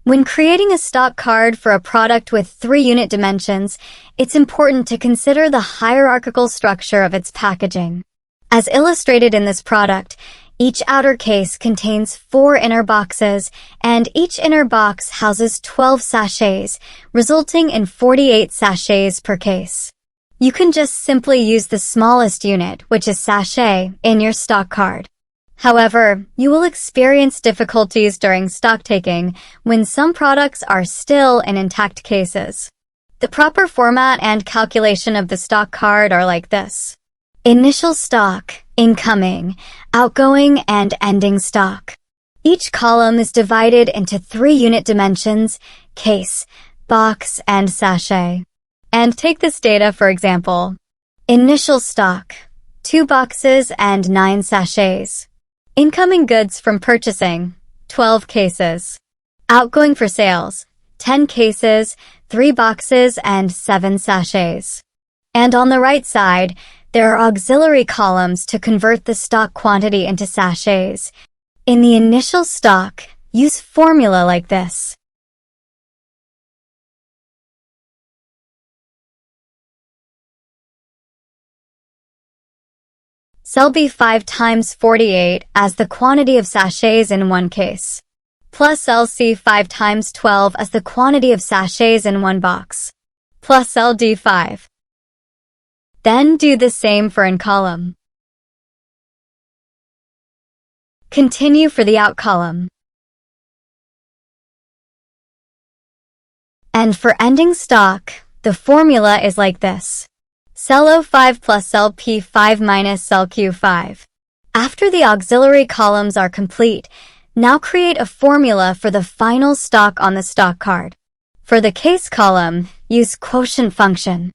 When creating a stock card for a product with 3 unit dimensions, it's important to consider the hierarchical structure of its packaging. As illustrated in this product, each outer case contains 4 inner boxes, and each inner box houses 12 sachets, resulting in 48 sachets per case. You can just simply use the smallest unit, which is sachet, in your stock card. However, you will experience difficulties during stock taking when some products are still in intact cases. The proper format and calculation of the stock card are like this: initial stock, incoming, outgoing, and ending stock. Each column is divided into 3 unit dimensions: case, box, and sachet. And take this data for example. Initial stock, 2 boxes and 9 sachets. Incoming goods from purchasing, 12 cases. Outgoing for sales, 10 cases, 3 boxes, and 7 sachets. And on the right side, there are auxiliary columns to convert the stock quantity into sachets. In the initial stock, use formula like this. Cell B5 times 48 as the quantity of sachets in one case, plus cell C5 times 12 as the quantity of sachets in one box, plus cell D5. Then do the same for in column. Continue for the out column. And for ending stock, the formula is like this: cell O5 plus cell P5 minus cell Q5. After the auxiliary columns are complete, now create a formula for the final stock on the stock card. For the case column, use Quotient-Function.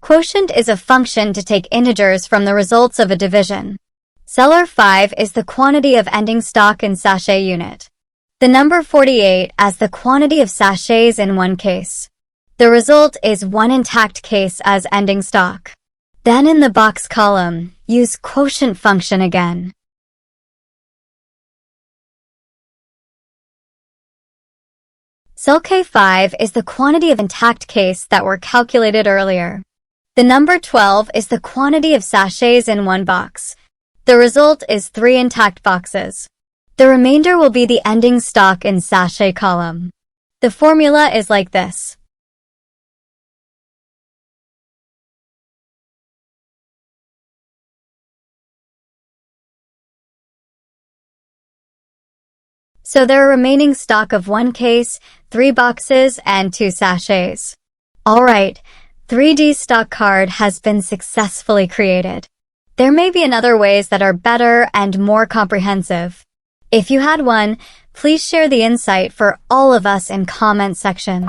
Quotient is a function to take integers from the results of a division. Cell R5 is the quantity of ending stock in sachet unit. The number 48 as the quantity of sachets in one case. The result is 1 intact case as ending stock. Then in the box column, use Quotient-Function again. Cell K5 is the quantity of intact case that were calculated earlier. The number 12 is the quantity of sachets in one box. The result is 3 intact boxes. The remainder will be the ending stock in sachet column. The formula is like this. So there are remaining stock of 1 case, 3 boxes, and 2 sachets. Alright, 3D stock card has been successfully created. There may be other ways that are better and more comprehensive. If you had one, please share the insight for all of us in comment section.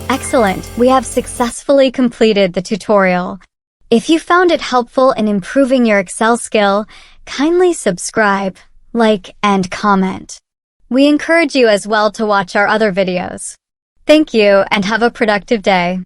Excellent, we have successfully completed the tutorial. If you found it helpful in improving your Excel skill, kindly subscribe, like, and comment. We encourage you as well to watch our other videos. Thank you and have a productive day.